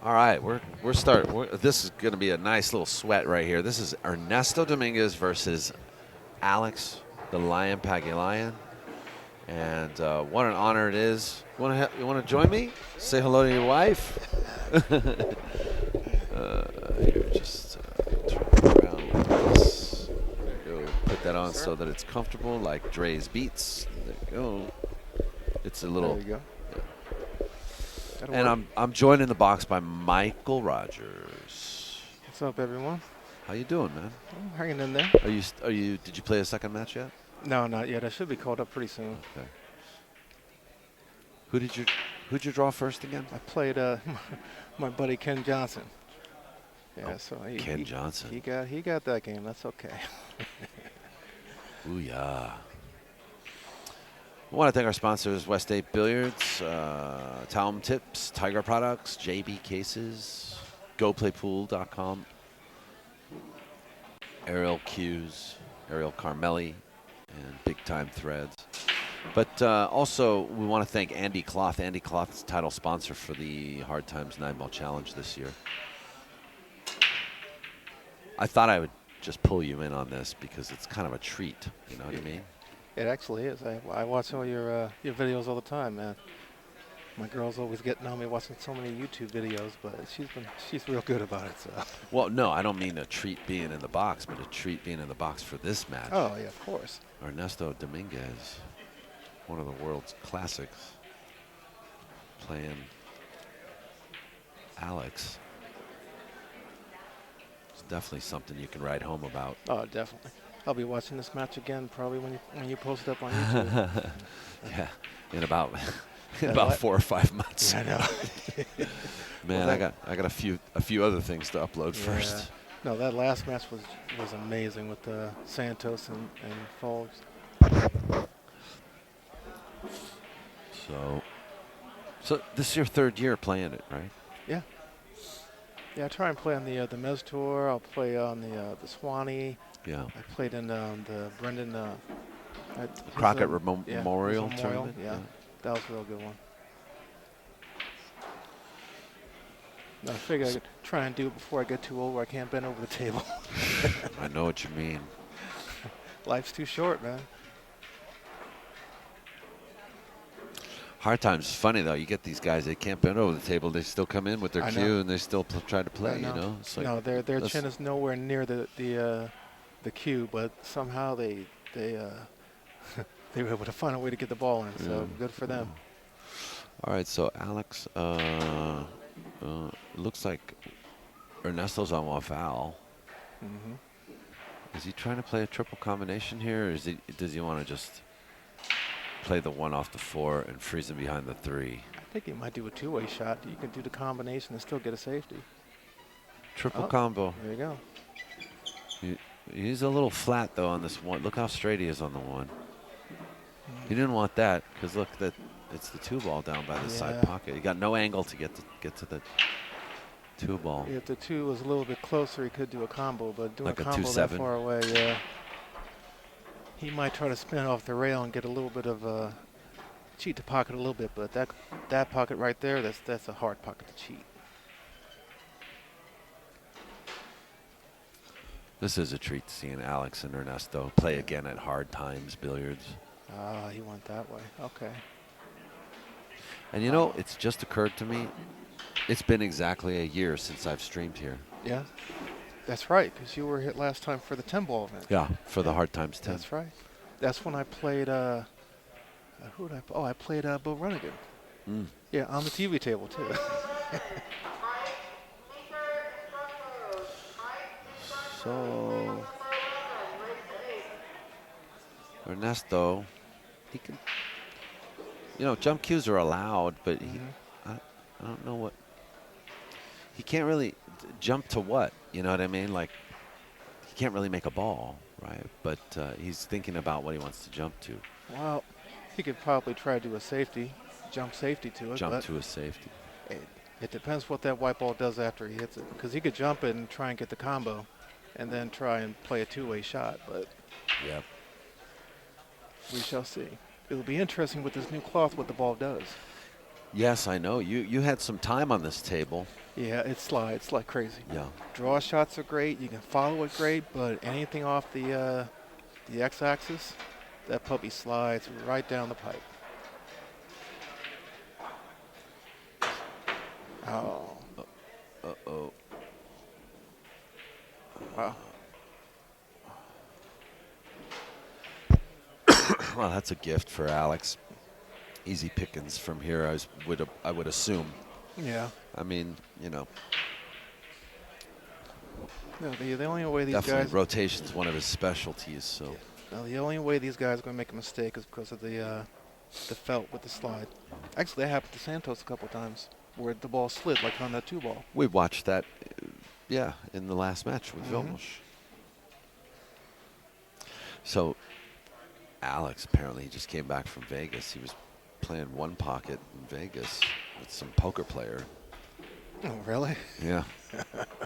All right, we're starting. This is going to be a nice little sweat right here. This is Ernesto Dominguez versus Alex the Lion Pagulayan, and what an honor it is. You want to join me? Say hello to your wife. Here, just turn it around like this. There you go. Put that on so that it's comfortable, like Dre's Beats. There you go. It's a little. There you go. And I'm joined in the box by Michael Rodgers. What's up, everyone? How you doing, man? I'm hanging in there. Are you? Did you play a second match yet? No, not yet. I should be called up pretty soon. Okay. Who'd you draw first again? I played my buddy Ken Johnson. Yeah, so Ken Johnson. He got that game. That's okay. Ooh yeah. I want to thank our sponsors: West 8 Billiards, Talum Tips, Tiger Products, JB Cases, GoPlayPool.com, Ariel Q's, Ariel Carmelli, and Big Time Threads. But also, we want to thank Andy Cloth. Andy Cloth is title sponsor for the Hard Times 9-Ball Challenge this year. I thought I would just pull you in on this because it's kind of a treat. You know what I mean? It actually is. I watch all your videos all the time, man. My girl's always getting on me watching so many YouTube videos, but she's real good about it. So. Well, no, I don't mean a treat being in the box, but a treat being in the box for this match. Oh yeah, of course. Ernesto Dominguez, one of the world's classics, playing Alex. It's definitely something you can write home about. Oh, definitely. I'll be watching this match again probably when you post it up on YouTube. Yeah, in about 4 or 5 months. Yeah, I know. Man, well, I got a few other things to upload first. No, that last match was amazing with Santos and Folds. So this is your 3rd year playing it, right? Yeah. Yeah, I try and play on the Mez Tour. I'll play on the Swanee. Yeah. I played in the Brendan Crockett Memorial Tournament. Yeah, that was a real good one. I figure I could try and do it before I get too old where I can't bend over the table. I know what you mean. Life's too short, man. Hard Times is funny, though. You get these guys, they can't bend over the table. They still come in with their cue, and they still try to play, you know? It's like, no, their chin is nowhere near the cue, but somehow they were able to find a way to get the ball in, so good for them. All right, so Alex, looks like Ernesto's on one foul. Is he trying to play a triple combination here, or does he want to just play the 1 off the 4 and freeze him behind the 3? I think he might do a 2-way shot. You can do the combination and still get a safety. Triple combo. There you go. He's a little flat, though, on this one. Look how straight he is on the 1. He didn't want that because, look, it's the 2-ball down by the side pocket. He got no angle to get to the 2-ball. If the 2 was a little bit closer, he could do a combo, but doing like a combo 2-7. that far away, yeah. He might try to spin off the rail and get a little bit of cheat the pocket a little bit, but that pocket right there, that's a hard pocket to cheat. This is a treat seeing Alex and Ernesto play again at Hard Times Billiards. Ah, he went that way. Okay. And you know, it's just occurred to me, it's been exactly a year since I've streamed here. Yeah, that's right, because you were hit last time for the 10-ball event. Yeah, for the Hard Times 10. That's right. That's when I played, who did I play? Oh, I played Bill Runnigan. Yeah, on the TV table, too. So Ernesto, he can, you know, jump cues are allowed, but I don't know what, he can't really jump to what, you know what I mean? Like, he can't really make a ball, right? But he's thinking about what he wants to jump to. Well, he could probably try to do a safety, jump safety to it. Jump to a safety. It depends what that white ball does after he hits it, because he could jump it and try and get the combo and then try and play a 2-way shot, but yep, we shall see. It'll be interesting with this new cloth what the ball does. Yes, I know. You had some time on this table. Yeah, it slides like crazy. Yeah. Draw shots are great. You can follow it great, but anything off the x-axis, that puppy slides right down the pipe. Oh. Uh-oh. Wow. Well, that's a gift for Alex. Easy pickings from here, I would assume. Yeah. I mean, you know, No, the only way these definitely guys. rotation's one of his specialties. So. Yeah. No, the only way these guys are going to make a mistake is because of the felt with the slide. Actually, that happened to Santos a couple times where the ball slid like on that 2-ball. We watched that, yeah, in the last match with Vilmos. So, Alex apparently just came back from Vegas. He was playing one pocket in Vegas with some poker player. Oh, really? Yeah.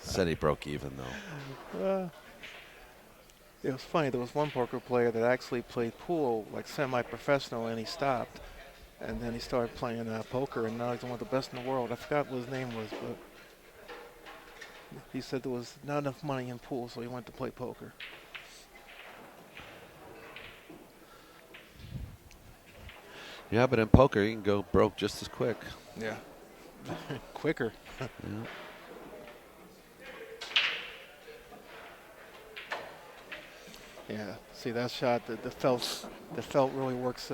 Said he broke even, though. It was funny. There was one poker player that actually played pool like semi-professional, and he stopped. And then he started playing poker, and now he's one of the best in the world. I forgot what his name was, but he said there was not enough money in pool, so he went to play poker. Yeah, but in poker, you can go broke just as quick. Yeah. Quicker. Yeah. Yeah. See that shot, the felt really works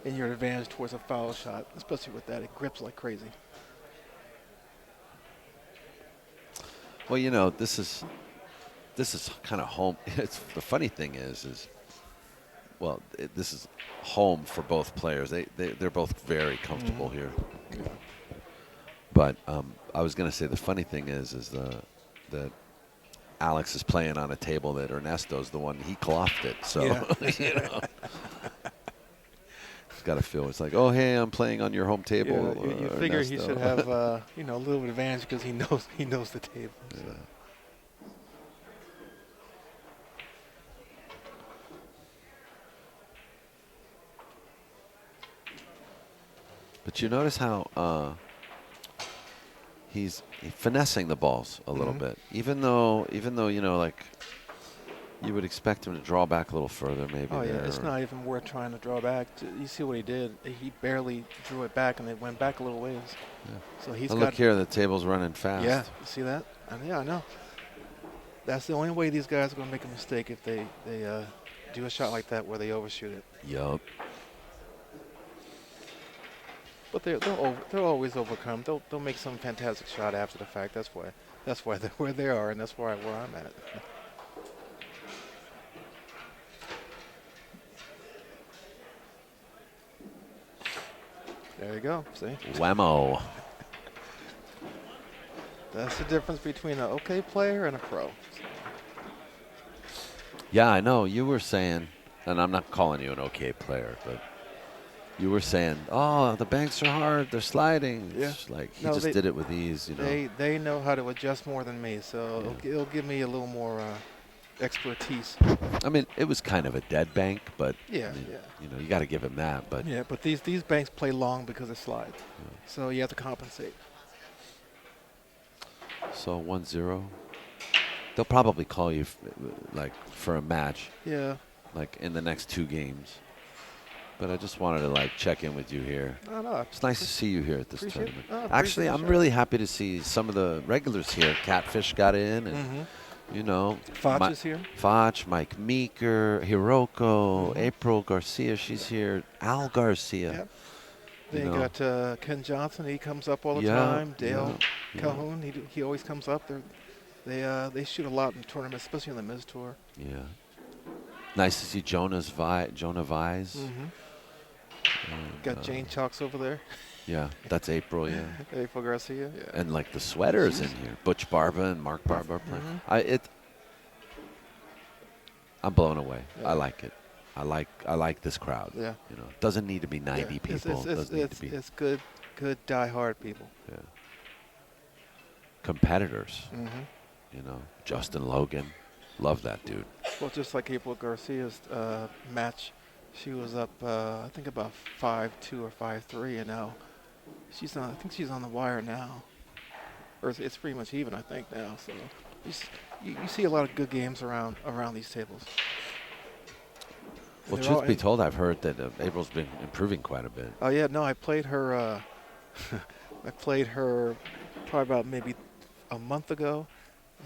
in your advantage towards a foul shot, especially with that. It grips like crazy. Well, you know, this is kind of home. It's the funny thing is well, this is home for both players. They're both very comfortable here. Yeah. But I was going to say the funny thing is that Alex is playing on a table that Ernesto's the one he clothed it. So Yeah. you know, it's got to feel it's like, oh hey, I'm playing on your home table. Yeah, you figure he Ernesto. should have a little bit of advantage because he knows the table. So. Yeah. But you notice how he's finessing the balls a little bit, even though you know, like you would expect him to draw back a little further, maybe. Oh yeah, there, it's not even worth trying to draw back. You see what he did? He barely drew it back, and it went back a little ways. Yeah. So he's Oh, got. look here, the table's running fast. Yeah, you see that? Yeah, I know. That's the only way these guys are going to make a mistake if they do a shot like that where they overshoot it. Yup. But they'll always overcome. They'll make some fantastic shot after the fact. That's why they're where they are, and that's where I'm at. There you go. See? Whammo. That's the difference between an okay player and a pro. Yeah, I know. You were saying, and I'm not calling you an okay player, but you were saying, oh, the banks are hard. They're sliding. Yeah. It's like he just did it with ease, you know. They know how to adjust more than me, so it'll give me a little more expertise. I mean, it was kind of a dead bank, but Yeah, I mean, yeah. you know, you got to give him that. But Yeah, but these banks play long because it slides, so you have to compensate. so 1-0. They'll probably call you like for a match, Yeah. like in the next 2 games. But I just wanted to like check in with you here. No. It's nice to see you here at this Appreciate- tournament. appreciate Actually, the I'm shout. really happy to see some of the regulars here. Catfish got in, and you know, Foch is here. Foch, Mike Meeker, Hiroko, April Garcia, she's here. Al Garcia. Yep. You Then you know. got Ken Johnson. He comes up all the Yeah, time. Dale yeah. Calhoun. He always comes up. They shoot a lot in tournaments, especially in the Miz Tour. Yeah. Nice to see Jonah Vise. Got Jane Chalks over there. Yeah, that's April, yeah. April Garcia. Yeah. And like the sweaters in here. Butch Barba and Mark Barba are playing. I'm blown away. Yeah. I like it. I like this crowd. Yeah. You know, it doesn't need to be 90 people. It's good die-hard people. Yeah. Competitors. You know, Justin Logan. Love that dude. Well, just like April Garcia's match, she was up, I think about 5-2 or 5-3, and now She's on. I think she's on the wire now, or it's pretty much even. I think now. So you see a lot of good games around these tables. Well, truth be told, I've heard that April's been improving quite a bit. Oh yeah, no, I played her. I played her probably about maybe a month ago.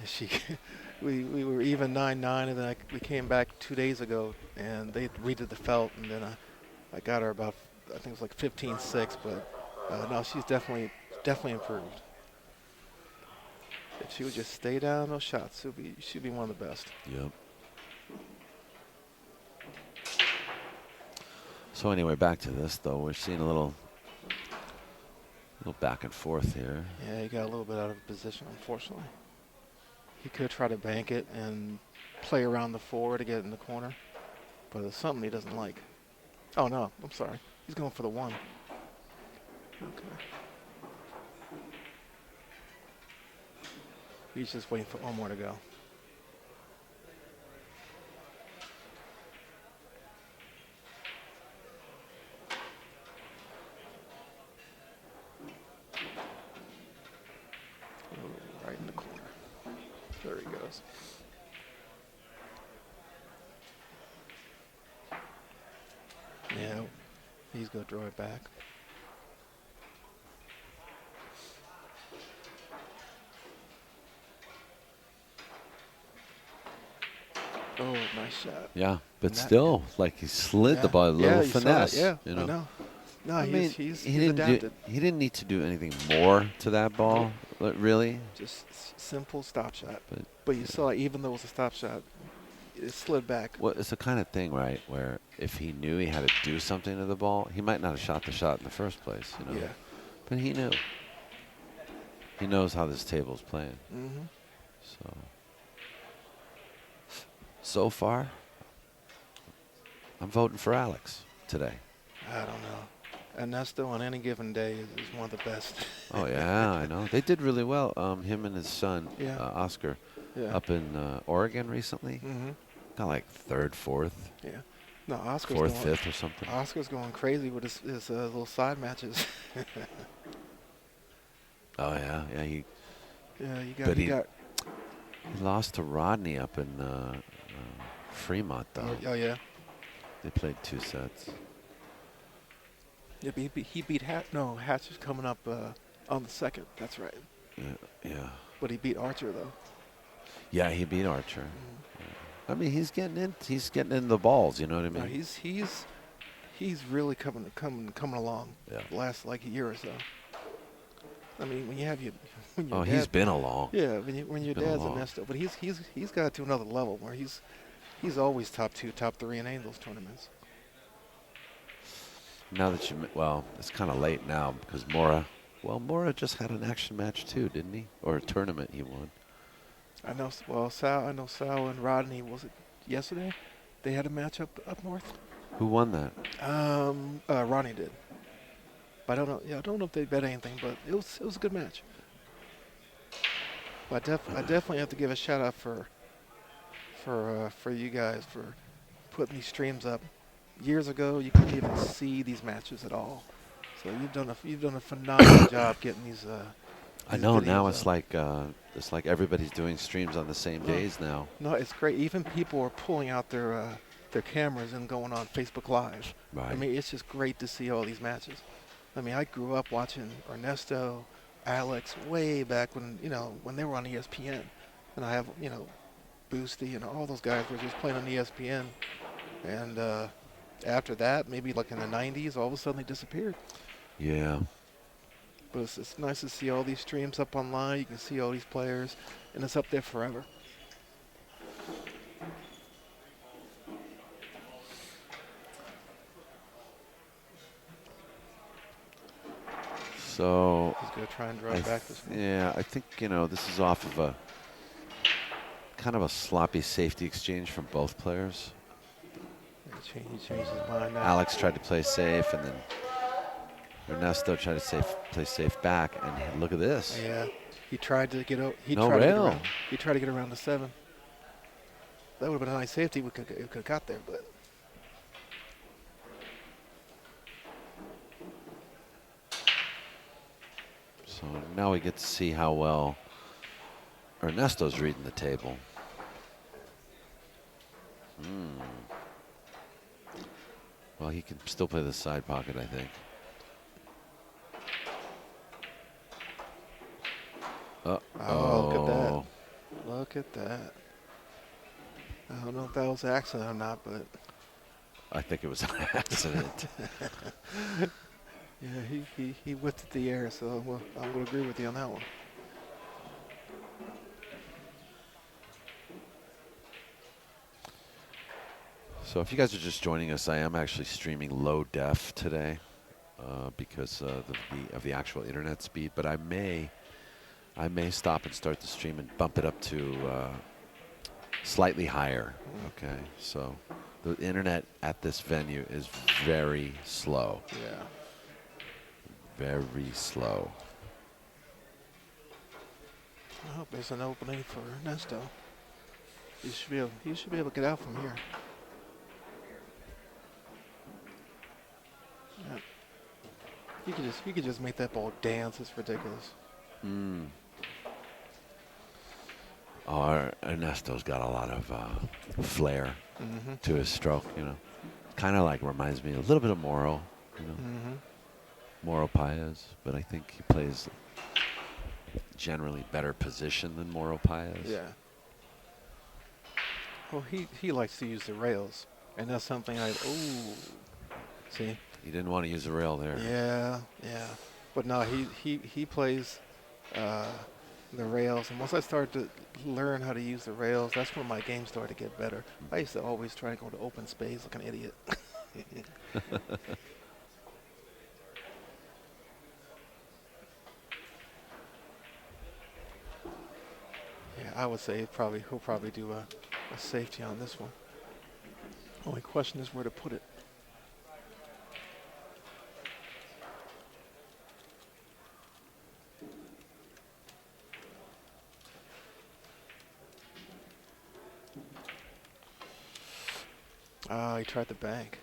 And we were even 9-9, and then we came back 2 days ago, and they redid the felt, and then I got her about, I think it was like 15-6, but no, she's definitely improved. If she would just stay down those shots, she'd be one of the best. Yep. So anyway, back to this though. We're seeing a little back and forth here. Yeah, he got a little bit out of position, unfortunately. He could try to bank it and play around the 4 to get in the corner, but it's something he doesn't like. Oh no, I'm sorry. He's going for the 1. Okay. He's just waiting for one more to go. Oh, right in the corner. There he goes. Yeah, he's going to throw it back. Oh, nice shot. Yeah, but still, like he slid the ball, a little finesse. Yeah, you know. I know. No, I mean, he's he didn't adapted. he didn't need to do anything more to that ball, really. Just simple stop shot. But you saw, even though it was a stop shot, it slid back. Well, it's the kind of thing, right, where if he knew he had to do something to the ball, he might not have shot the shot in the first place, you know. Yeah. But he knew. He knows how this table's playing. Mm-hmm. So far, I'm voting for Alex today. I don't know. Ernesto on any given day is one of the best. Oh, yeah, I know. They did really well, him and his son, Yeah. Oscar, Yeah. up in Oregon recently. Mm-hmm. Got like 3rd, 4th. Yeah. No, Oscar's 4th, 5th or something. Oscar's going crazy with his little side matches. Oh, yeah. Yeah, he lost to Rodney up in Fremont, though. Oh, yeah. They played 2 sets. Yeah, but he beat Hatch is coming up on the 2nd. That's right. Yeah. But he beat Archer, though. Yeah, he beat Archer. I mean, he's getting in the balls. You know what I mean? No, he's really coming along. Yeah. The last like a year or so. I mean, when you have he's been along. Yeah, when your dad's Ernesto, but he's got to another level where he's always top 2, top 3 in any of those tournaments. Now that it's kind of late now because Morra just had an action match too, didn't he? Or a tournament he won. I know. Well, I know Sal and Rodney. Was it yesterday? They had a match up north. Who won that? Ronnie did. But I don't know. Yeah, I don't know if they bet anything, but it was a good match. But I definitely have to give a shout out for you guys for putting these streams up. Years ago, you couldn't even see these matches at all. So you've done a phenomenal job getting these. I know now it's like everybody's doing streams on the same days now. No, it's great. Even people are pulling out their cameras and going on Facebook Live. Right. I mean, it's just great to see all these matches. I mean, I grew up watching Ernesto, Alex, way back when they were on ESPN, and I have Boosty and all those guys were just playing on ESPN, and after that, maybe like in the 90s, all of a sudden they disappeared. Yeah. But it's nice to see all these streams up online. You can see all these players, and it's up there forever. So he's going to try and drive back this one. Yeah, I think this is off of a kind of a sloppy safety exchange from both players. He changed his mind now. Alex tried to play safe, and then Ernesto tried to play safe back, and look at this. Yeah, he tried to get out. He tried to get around the 7. That would have been a nice safety. We could have got there, but. So now we get to see how well Ernesto's reading the table. Well, he can still play the side pocket, I think. Oh, look at that. Look at that. I don't know if that was an accident or not, but I think it was an accident. yeah, he whipped it the air, so I'm going to agree with you on that one. So if you guys are just joining us, I am actually streaming low def today because of the actual internet speed. But I may stop and start the stream and bump it up to slightly higher. Okay, so the internet at this venue is very slow. Yeah. Very slow. I hope there's an opening for Ernesto. He should be able to get out from here. Yeah. He could just make that ball dance. It's ridiculous. Oh, Ernesto's got a lot of flair to his stroke, you know. Kind of like reminds me a little bit of Morra, you know. Morra Paez, but I think he plays generally better position than Morra Paez. Yeah. Well, he likes to use the rails, and that's something see. He didn't want to use the rail there. Yeah, yeah. But no, he plays the rails, and once I started to learn how to use the rails, that's when my game started to get better. I used to always try to go to open space like an idiot. Yeah, I would say he'll probably do a safety on this one. Only question is where to put it. He tried the bank.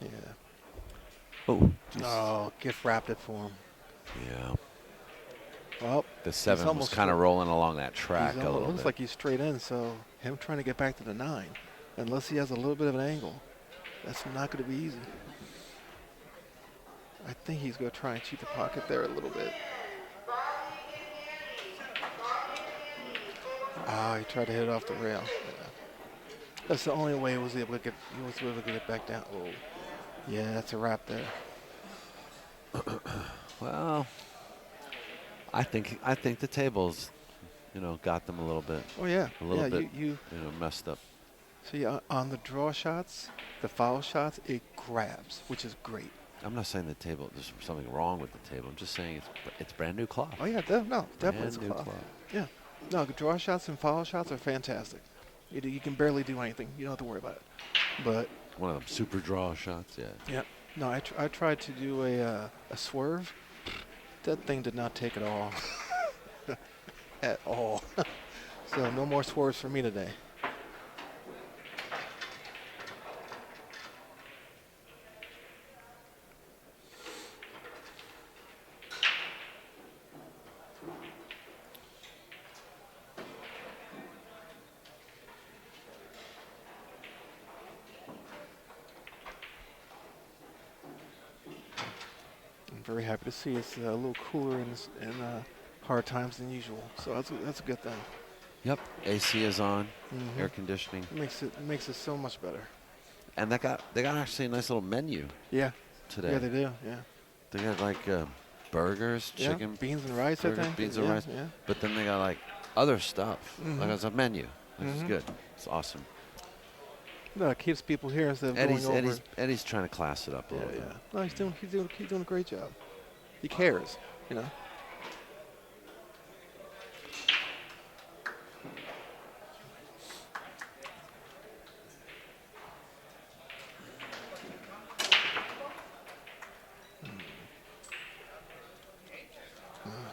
Yeah. Oh. Oh, gift wrapped it for him. Yeah. Well, the 7 was kind of rolling along that track a little bit. It looks like he's straight in, so him trying to get back to the 9, unless he has a little bit of an angle, that's not going to be easy. I think he's going to try and cheat the pocket there a little bit. He tried to hit it off the rail. Yeah. That's the only way he was able to get back down. Oh, yeah, that's a wrap there. Well, I think the tables, you know, got them a little bit. Oh yeah, a little bit, you know, messed up. See, on the draw shots, the foul shots, it grabs, which is great. I'm not saying the table. There's something wrong with the table. I'm just saying it's brand new cloth. Oh yeah, definitely it's brand new cloth. Yeah, no, the draw shots and foul shots are fantastic. You can barely do anything. You don't have to worry about it. But one of them super draw shots, yeah. Yeah. No, I tried to do a swerve. That thing did not take at all. At all. So no more swerves for me today. Very happy to see it's a little cooler in hard times than usual. So that's a good thing. Yep, AC is on, air conditioning. It makes it so much better. And they got actually a nice little menu. Yeah. Today. Yeah, they do. Yeah. They got like burgers, chicken, beans and rice. burgers, I think. beans and rice. Yeah. But then they got like other stuff. Like it's a menu. It's good. It's awesome. No, it keeps people here instead of going over. Eddie's trying to class it up a little bit. No, he's doing a great job. He cares, you know.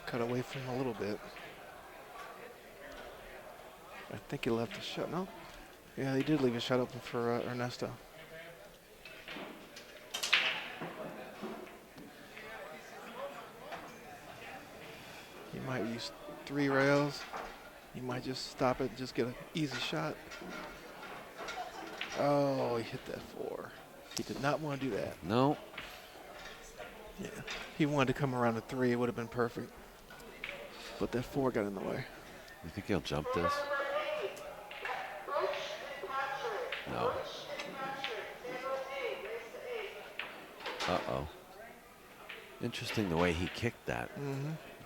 Cut away from him a little bit. I think he left the shot. No. Yeah, he did leave a shot open for Ernesto. He might use 3 rails. He might just stop it and just get an easy shot. Oh, he hit that 4. He did not want to do that. No. Yeah, he wanted to come around to 3. It would have been perfect. But that 4 got in the way. You think he'll jump this? No. Uh-oh. Interesting the way he kicked that.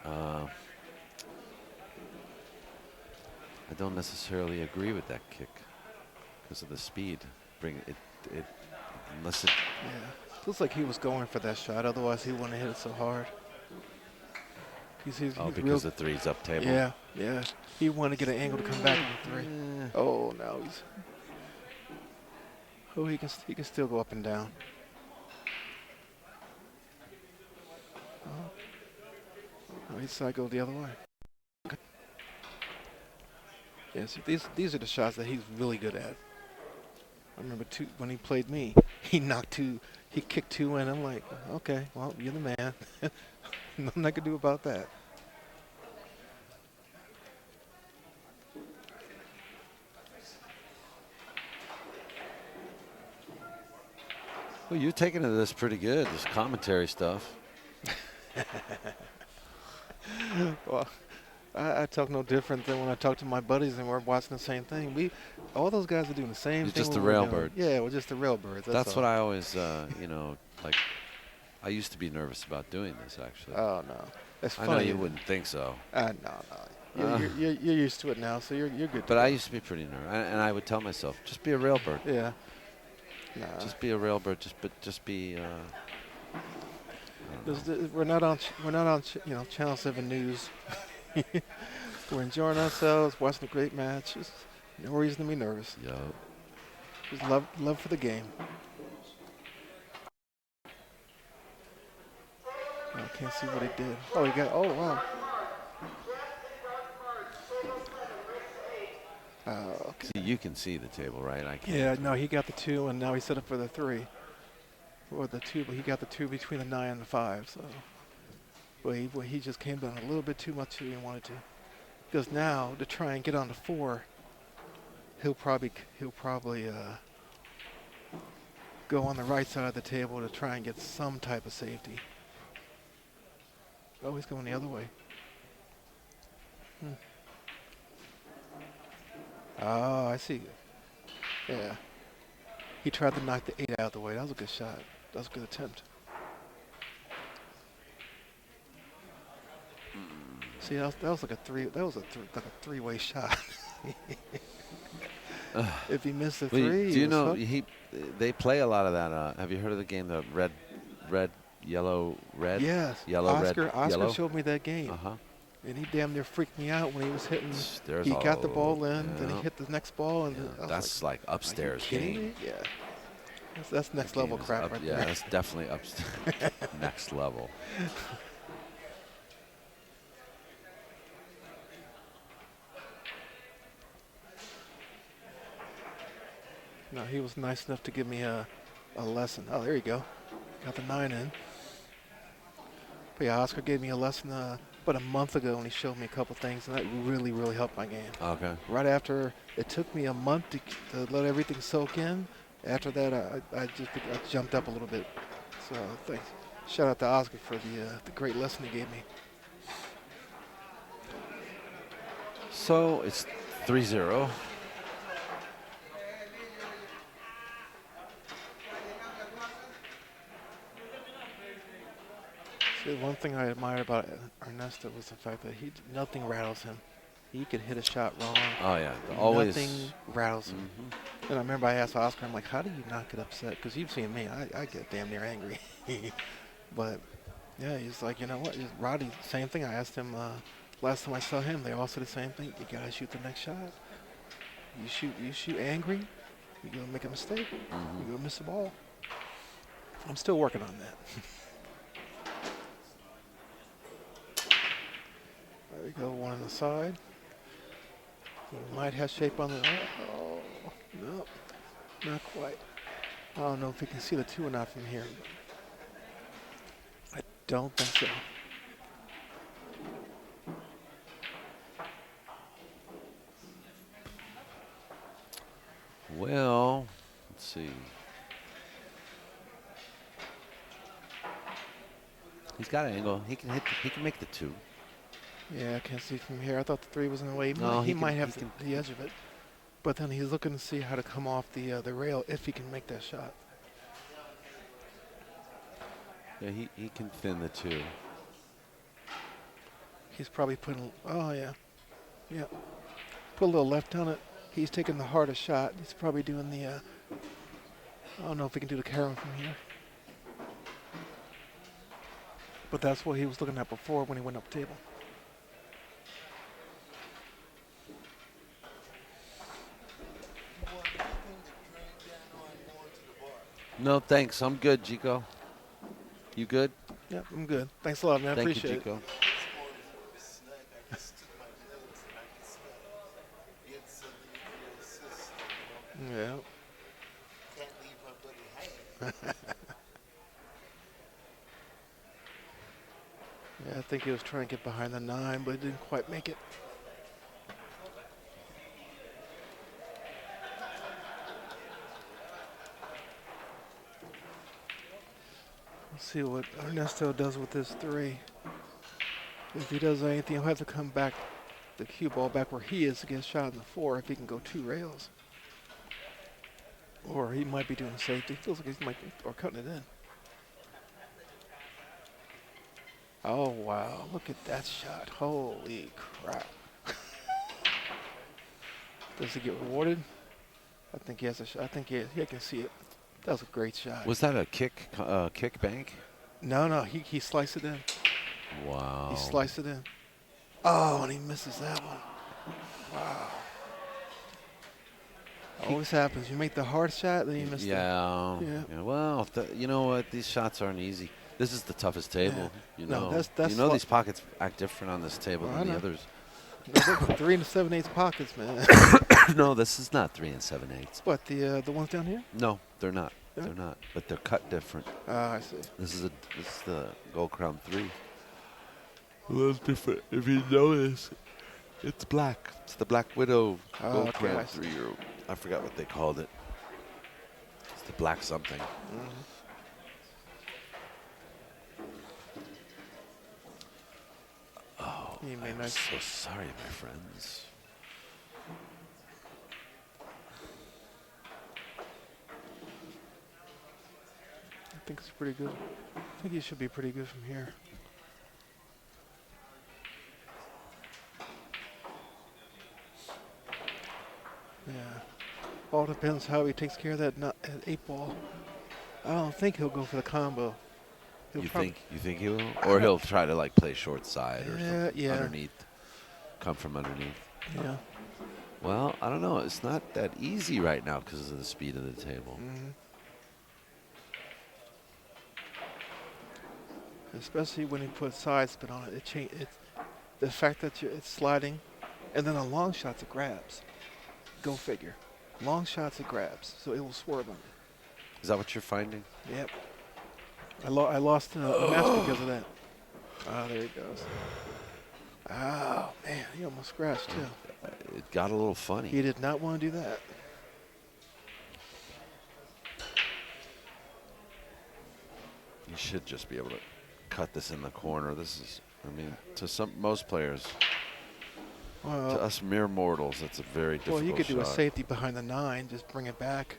I don't necessarily agree with that kick because of the speed. Bring it, unless it. Yeah, looks like he was going for that shot. Otherwise, he wouldn't have hit it so hard. He's Because the 3's up table. Yeah, yeah. He wanted to get an angle to come back with the 3. Oh, now he's. Oh, he can still go up and down. Oh, he decided to go the other way. Yeah, see, these are the shots that he's really good at. I remember when he played me, he kicked 2 in. I'm like, okay, well, you're the man. Nothing I can do about that. Well, you're taking to this pretty good, this commentary stuff. Well, I talk no different than when I talk to my buddies and we're watching the same thing. All those guys are doing the same thing. You're just a railbird. Yeah, we're just the railbirds. That's what I always, like. I used to be nervous about doing this, actually. Oh no, that's funny. I know you wouldn't think so. No. You're used to it now, so you're good. But I used to be pretty nervous, and I would tell myself, just be a railbird. Yeah. Nah. Just be a railbird. Just be. We're not on Channel 7 News. We're enjoying ourselves, watching a great match. There's no reason to be nervous. Yo. Just love for the game. I can't see what he did. Oh, he got. Oh, wow. Okay. See, you can see the table, right? I can't. Yeah, no, he got the 2, and now he set up for the 3. Or the 2, but he got the 2 between the 9 and the 5. So, but he just came down a little bit too much than he wanted to. Because now to try and get on the 4, he'll probably go on the right side of the table to try and get some type of safety. Oh, he's going the other way. Oh, I see. Yeah. He tried to knock the 8 out of the way. That was a good shot. That was a good attempt. See, that was like a 3. That was like a 3-way shot. If he missed the 3, do you know they play a lot of that? Have you heard of the game, the red, yellow, red? Yes. Yellow, Oscar yellow? showed me that game. And he damn near freaked me out when he was hitting. He got the ball in, then he hit the next ball, and that's like upstairs game. Yeah. That's next level crap right there. Yeah, that's definitely upstairs. Next level. No, he was nice enough to give me a lesson. Oh, there you go. Got the 9 in. But yeah, Oscar gave me a lesson about a month ago when he showed me a couple things, and that really, really helped my game. Okay. Right after, it took me a month to let everything soak in. After that, I jumped up a little bit. So thanks. Shout out to Oscar for the great lesson he gave me. So it's 3-0. See, one thing I admired about Ernesto was the fact that nothing rattles him. He could hit a shot wrong. Oh yeah, always. Nothing rattles him. And I remember I asked Oscar, I'm like, how do you not get upset? Because you've seen me, I get damn near angry. But yeah, he's like, you know what, Roddy, same thing. I asked him last time I saw him. They all said the same thing. You gotta shoot the next shot. You shoot angry, you're gonna make a mistake. You're gonna miss the ball. I'm still working on that. There we go, one on the side. He might have shape on the. Oh, no, not quite. I don't know if you can see the 2 or not from here. I don't think so. Well, let's see. He's got an angle. He can hit. He can make the 2. Yeah, I can't see from here. I thought the 3 was in the way. No, He might have the edge of it. But then he's looking to see how to come off the rail if he can make that shot. Yeah, he can fin the 2. He's probably putting, oh yeah, yeah. Put a little left on it. He's taking the hardest shot. He's probably doing the, I don't know if he can do the carry from here. But that's what he was looking at before when he went up table. No, thanks. I'm good, G.K.O. You good? Yep, I'm good. Thanks a lot, man. Thank Appreciate you, G.K.O. it. Yeah. Yeah, I think he was trying to get behind the 9, but didn't quite make it. Let's see what Ernesto does with this 3. If he does anything, he'll have to come back, the cue ball back where he is to get a shot in the 4 if he can go 2 rails. Or he might be doing safety. Feels like he might be, or cutting it in. Oh, wow. Look at that shot. Holy crap. Does he get rewarded? I think he has a shot. I think he can see it. That was a great shot. Was that a kick bank? No, he sliced it in. Wow. He sliced it in. Oh, and he misses that one. Wow. Always happens. You make the hard shot, then you miss it. Yeah. Well, you know what? These shots aren't easy. This is the toughest table. Yeah. You know. No, that's you know these pockets act different on this table than the others. No, 3 and 7/8 pockets, man. No, this is not 3 7/8. What, the ones down here? No, they're not. Yeah. They're not. But they're cut different. Ah, I see. This is the Gold Crown 3. Well, that's different. If you notice, it's black. It's the Black Widow Gold Crown 3. Or I forgot what they called it. It's the black something. Mm-hmm. Oh, I'm so sorry, my friends. I think it's pretty good. I think he should be pretty good from here. Yeah. All depends how he takes care of that 8 ball. I don't think he'll go for the combo. You think he will? Or he'll try to like play short side or something underneath. Come from underneath. Yeah. Well, I don't know. It's not that easy right now because of the speed of the table. Mm-hmm. Especially when he puts side spin on it. The fact that it's sliding, and then on long shots it grabs. Go figure. Long shots it grabs, so it will swerve on you. Is that what you're finding? Yep. I lost a match because of that. Ah, there he goes. Oh, man, he almost scratched, too. It got a little funny. He did not want to do that. You should just be able to cut this in the corner. This is, I mean, to most players, to us mere mortals, it's a very difficult shot. Well, you could do a safety behind the 9, just bring it back.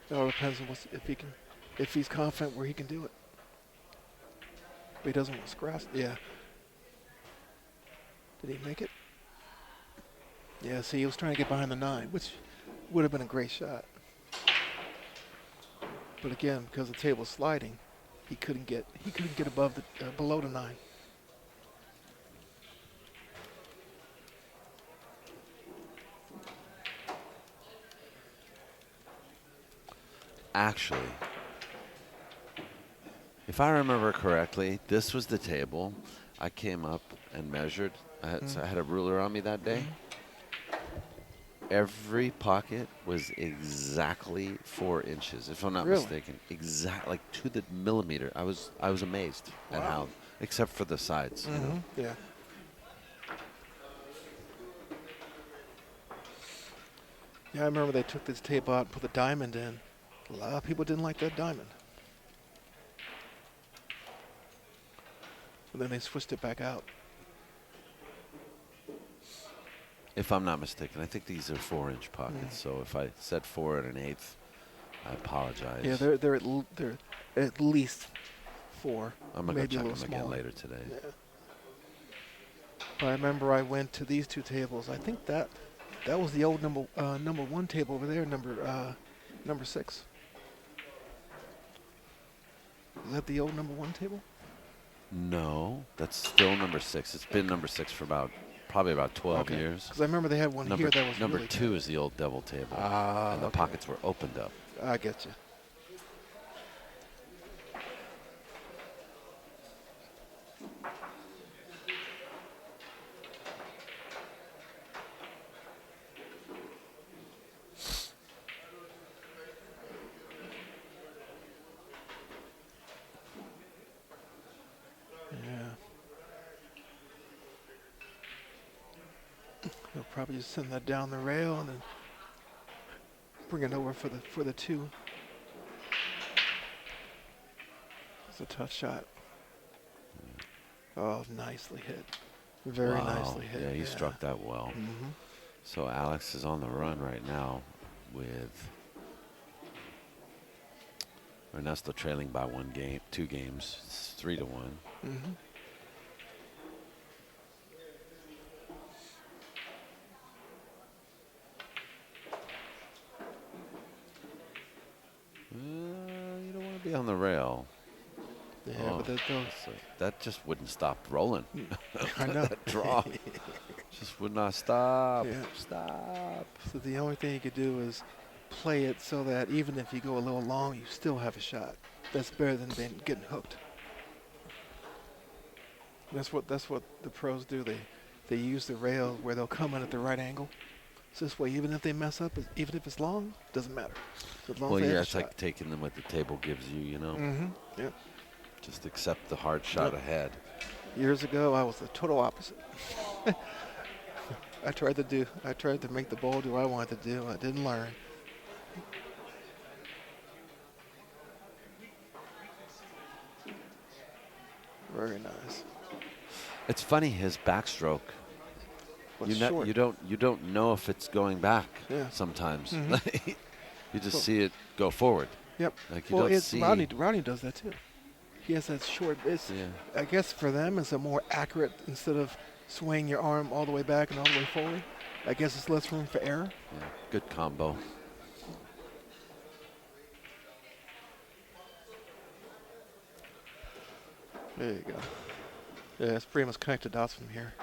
It all depends on if he's confident where he can do it. But he doesn't want to scratch. Yeah. Did he make it? Yeah, see, he was trying to get behind the 9, which would have been a great shot. But again, because the table's sliding, he couldn't get above below the 9. Actually, if I remember correctly, this was the table. I came up and measured. So I had a ruler on me that day. Every pocket was exactly 4 inches, if I'm not mistaken. Like to the millimeter. I was amazed at how, except for the sides. You know? Yeah. Yeah, I remember they took this table out and put the diamond in. A lot of people didn't like that diamond. And then they switched it back out. If I'm not mistaken, I think these are 4-inch pockets. So if I said 4 1/8, I apologize. Yeah, they're at least 4. I'm gonna go maybe check a them little again smaller. later today. Yeah. But I remember I went to these 2 tables. I think that was the old number 1 table over there, number 6. Is that the old number 1 table? No, that's still number 6. It's been number 6 for probably about 12 years. Because I remember they had one here that was number really 2 good. is the old devil table, Ah, and the pockets were opened up. I get you. They'll probably just send that down the rail and then bring it over for the 2. It's a tough shot. Oh, nicely hit. Very nicely hit. Yeah, he struck that well. So Alex is on the run right now with Ernesto trailing by 2 games. It's 3-1. You don't want to be on the rail. Yeah, but that just wouldn't stop rolling. I know. That draw just would not stop. Yeah. Stop. So the only thing you could do is play it so that even if you go a little long, you still have a shot. That's better than getting hooked. That's what the pros do. They use the rail where they'll come in at the right angle. So this way, even if they mess up, even if it's long, doesn't matter. As long as they have a it's shot. like taking them what the table gives you, you know. Yep. Just accept the hard shot ahead. Years ago, I was the total opposite. I tried to make the ball do what I wanted to do. I didn't learn. Very nice. It's funny, his backstroke. Short. You don't know if it's going back. Yeah. Sometimes you just see it go forward. Yep. Like you Well, don't see. Rodney does that too. He has that short. I guess for them, it's a more accurate, instead of swaying your arm all the way back and all the way forward. I guess it's less room for error. Yeah, good combo. There you go. Yeah, it's pretty much connected dots from here.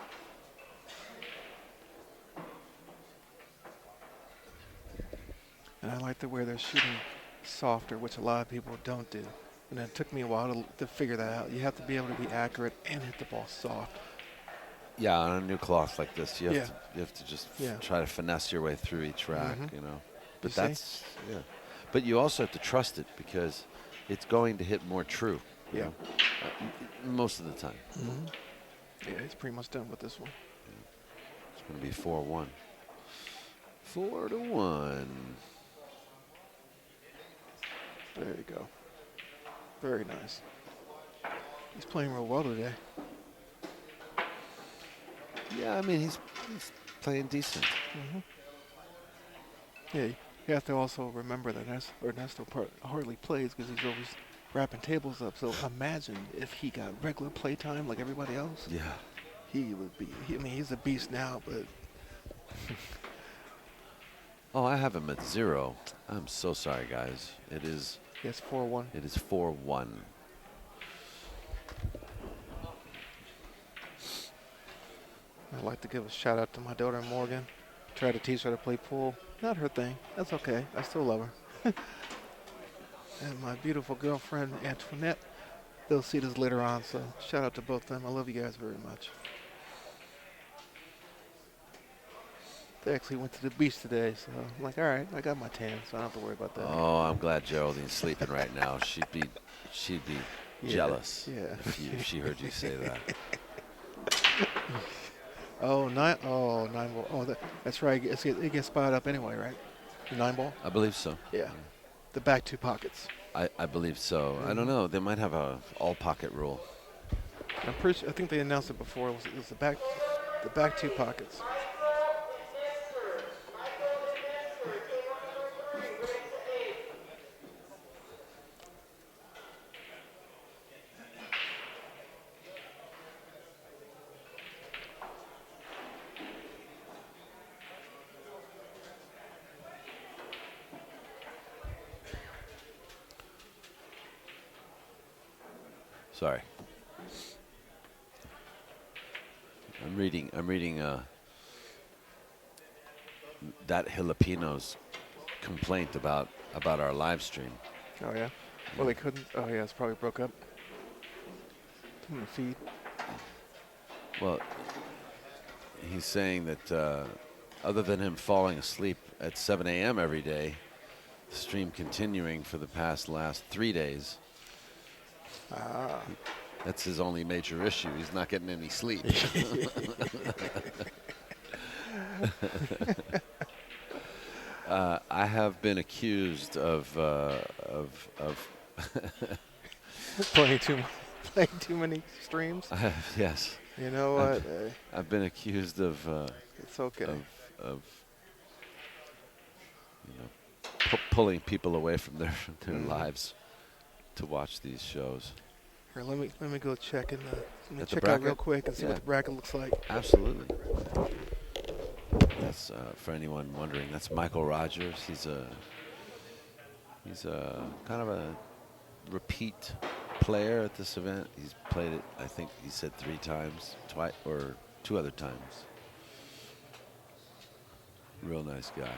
And I like the way they're shooting softer, which a lot of people don't do. And it took me a while to figure that out. You have to be able to be accurate and hit the ball soft. Yeah, on a new cloth like this, you have to just try to finesse your way through each rack, you know. But But you also have to trust it because it's going to hit more true. You know, most of the time. Yeah, he's pretty much done with this one. It's going to be 4-1. 4-1. There you go. Very nice. He's playing real well today. Yeah, I mean, he's playing decent. Yeah, you have to also remember that Ernesto hardly plays because he's always wrapping tables up. So imagine if he got regular play time like everybody else. Yeah. He would be. He's a beast now, but. Oh, I have him at 0. I'm so sorry, guys. It is. Yes, 4-1. It is 4-1. I'd like to give a shout out to my daughter Morgan. Tried to teach her to play pool. Not her thing. That's okay. I still love her. And my beautiful girlfriend Antoinette. They'll see this later on, so shout out to both of them. I love you guys very much. They actually went to the beach today, so I'm like, all right, I got my tan, so I don't have to worry about that. Oh, I'm glad Geraldine's sleeping right now. She'd be jealous if she heard you say that. That's right. It gets spotted up anyway, right? 9 ball? I believe so. Yeah. The back 2 pockets. I believe so. I don't know. They might have a all pocket rule. I'm pretty sure, I think they announced it before. It was the back 2 pockets. Sorry. I'm reading that Filipino's complaint about our live stream. Oh, yeah? Well, they couldn't. Oh, yeah, it's probably broke up. In the feed. Well, he's saying that other than him falling asleep at 7 a.m. every day, the stream continuing for the last 3 days. Ah. That's his only major issue. He's not getting any sleep. I have been accused of playing too many streams. yes. You know what? I've been accused of it's okay. Of pulling people away from their lives to watch these shows. Here, let me go check and let me At the check out bracket? real quick and see what the bracket looks like. Absolutely. That's for anyone wondering. That's Michael Rodgers. He's a kind of a repeat player at this event. He's played it, I think he said 3 times, twice or 2 other times. Real nice guy.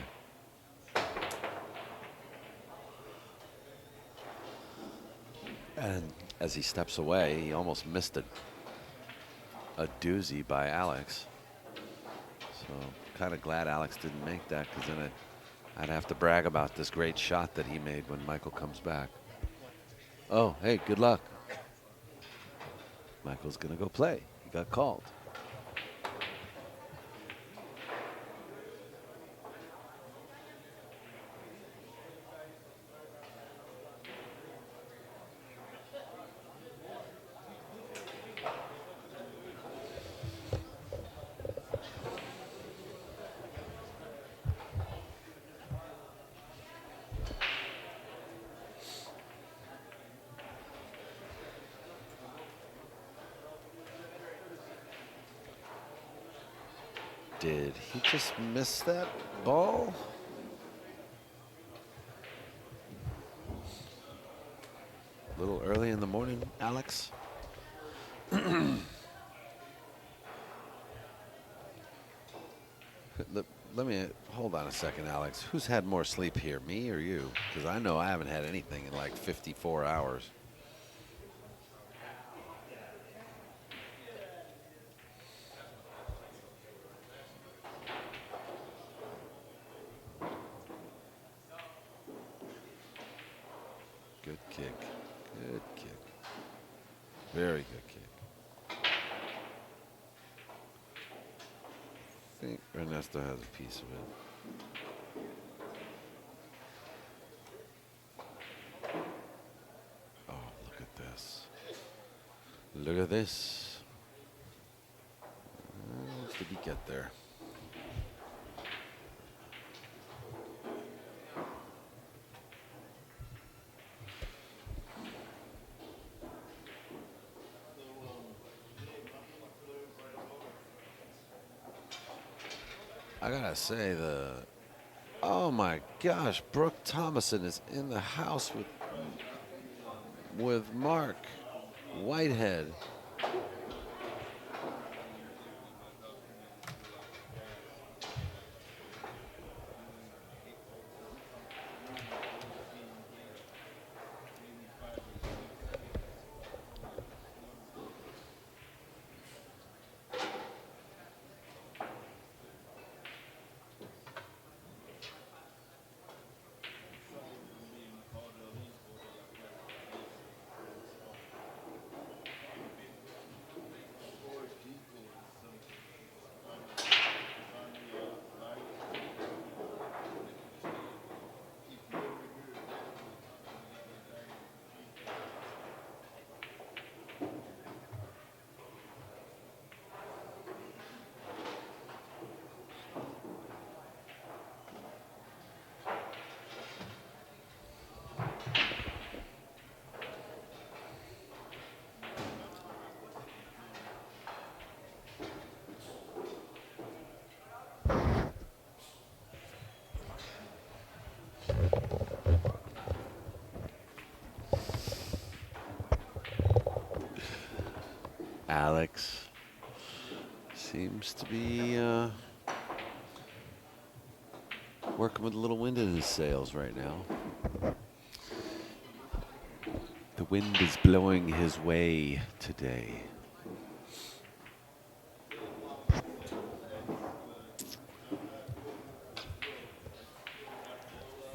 And as he steps away, he almost missed a doozy by Alex. So kind of glad Alex didn't make that, because then I'd have to brag about this great shot that he made when Michael comes back. Oh, hey, good luck. Michael's going to go play. He got called. Did he just miss that ball? A little early in the morning, Alex. Let me hold on a second, Alex. Who's had more sleep here, me or you? Because I know I haven't had anything in like 54 hours. Good kick. Good kick. Very good kick. I think Ernesto has a piece of it. Oh, look at this. Look at this. How much did he get there? I gotta say, oh my gosh, Brooke Thomason is in the house with Mark Whitehead. Alex seems to be working with a little wind in his sails right now. The wind is blowing his way today.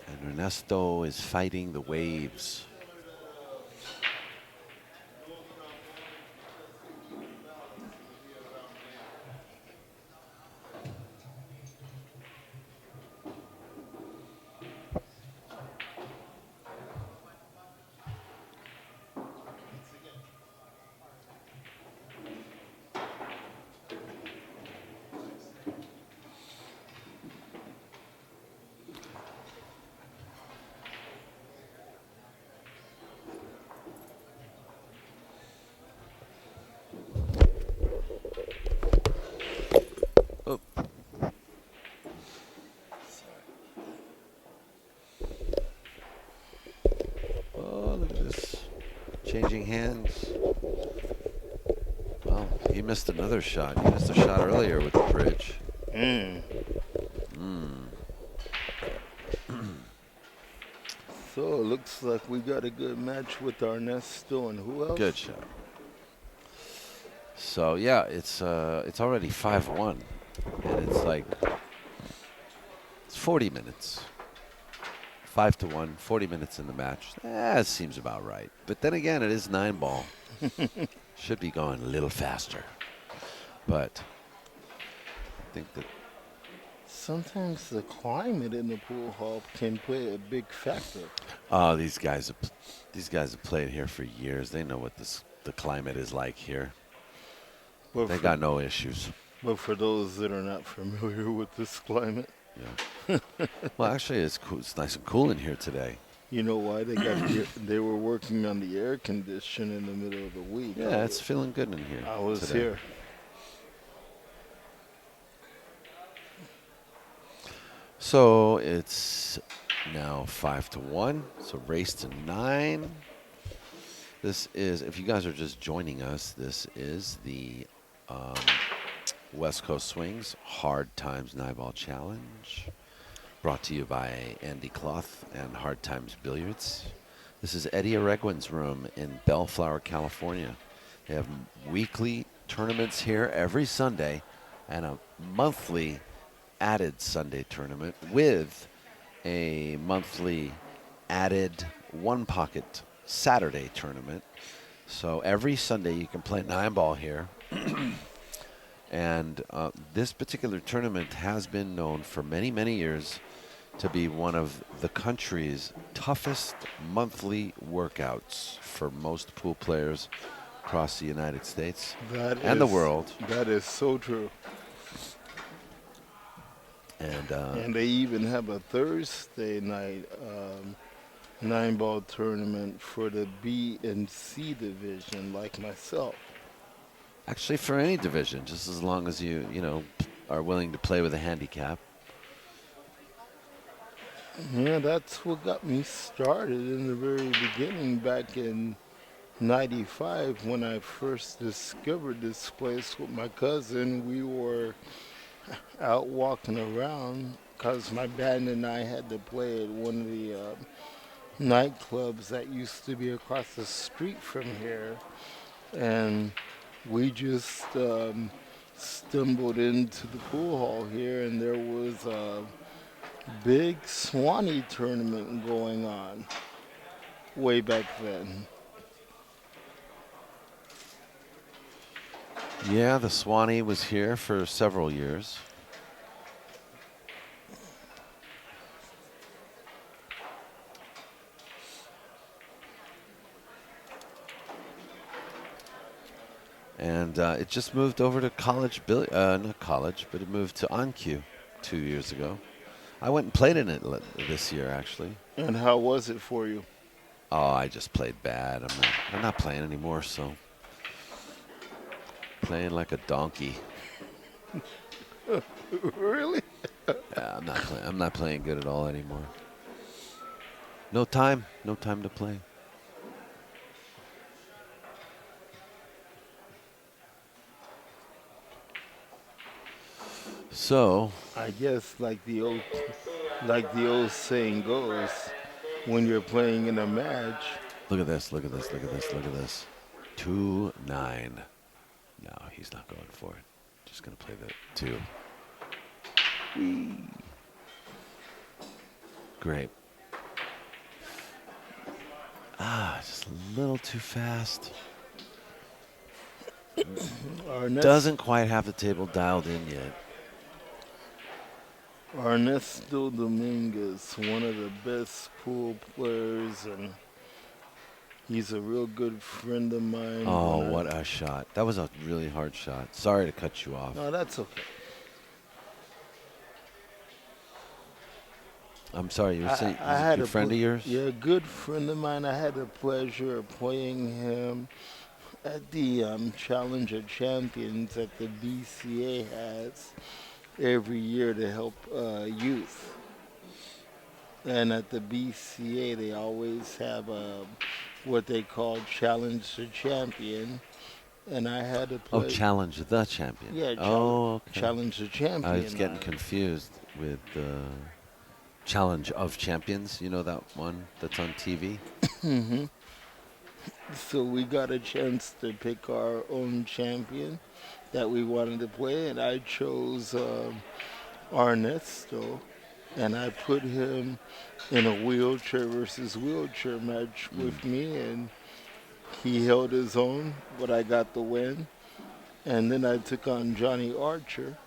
And Ernesto is fighting the waves. Oh. Oh, look at this. Changing hands. Well, he missed another shot. He missed a shot earlier with the bridge. So it looks like we got a good match with Ernesto and who else? Good shot. So yeah, it's already 5-1, and it's like it's 40 minutes. 5-1, 40 minutes in the match. That seems about right. But then again, it is 9-ball. Should be going a little faster. But I think that Sometimes the climate in the pool hall can play a big factor. these guys have played here for years. They know what the climate is like here. But They got no issues. But for those that are not familiar with this climate, Yeah. Well, actually, it's cool. It's nice and cool in here today. you know why they were working on the air condition in the middle of the week. Yeah, it's feeling good in here. I was today. here. So it's now 5-1. So race to 9. This is, if you guys are just joining us, this is the West Coast Swings Hard Times 9-Ball Challenge, brought to you by Andy Cloth and Hard Times Billiards. This is Eddie Aregwin's room in Bellflower, California. They have weekly tournaments here every Sunday and a monthly added Sunday tournament with a monthly added one pocket Saturday tournament. So every Sunday you can play 9-ball here. And this particular tournament has been known for many, many years to be one of the country's toughest monthly workouts for most pool players across the United States and the world. That is so true. And they even have a Thursday night 9-ball tournament for the B and C division, like myself. actually, for any division, just as long as you are willing to play with a handicap. Yeah, that's what got me started in the very beginning back in '95 when I first discovered this place with my cousin. We were out walking around because my band and I had to play at one of the nightclubs that used to be across the street from here. And we just stumbled into the pool hall here, and there was a big Swanee tournament going on way back then. Yeah, the Swanee was here for several years. And it just moved over to not college, but it moved to OnQ 2 years ago. I went and played in it this year, actually. And how was it for you? Oh, I just played bad. I'm not playing anymore, so playing like a donkey. Really? Yeah, I'm not playing good at all anymore. No time to play. So, I guess like the old saying goes, when you're playing in a match, look at this, look at this, look at this, look at this. 2-9. No, he's not going for it. Just going to play the 2. Great. Just a little too fast. Doesn't quite have the table dialed in yet. Ernesto Dominguez, one of the best pool players, and he's a real good friend of mine. Oh, what a shot. That was a really hard shot. Sorry to cut you off. No, that's okay. I'm sorry, you were saying I he's had a good friend of yours? Yeah, a good friend of mine. I had the pleasure of playing him at the Challenge of Champions that the BCA has every year to help youth. And at the BCA, they always have what they call Challenge the Champion. And I had to play. Oh, Challenge the Champion. Yeah, okay. Challenge the Champion. I was getting confused with Challenge of Champions. You know that one that's on TV? hmm So we got a chance to pick our own champion that we wanted to play, and I chose Ernesto, and I put him in a wheelchair versus wheelchair match with me, and he held his own, but I got the win. And then I took on Johnny Archer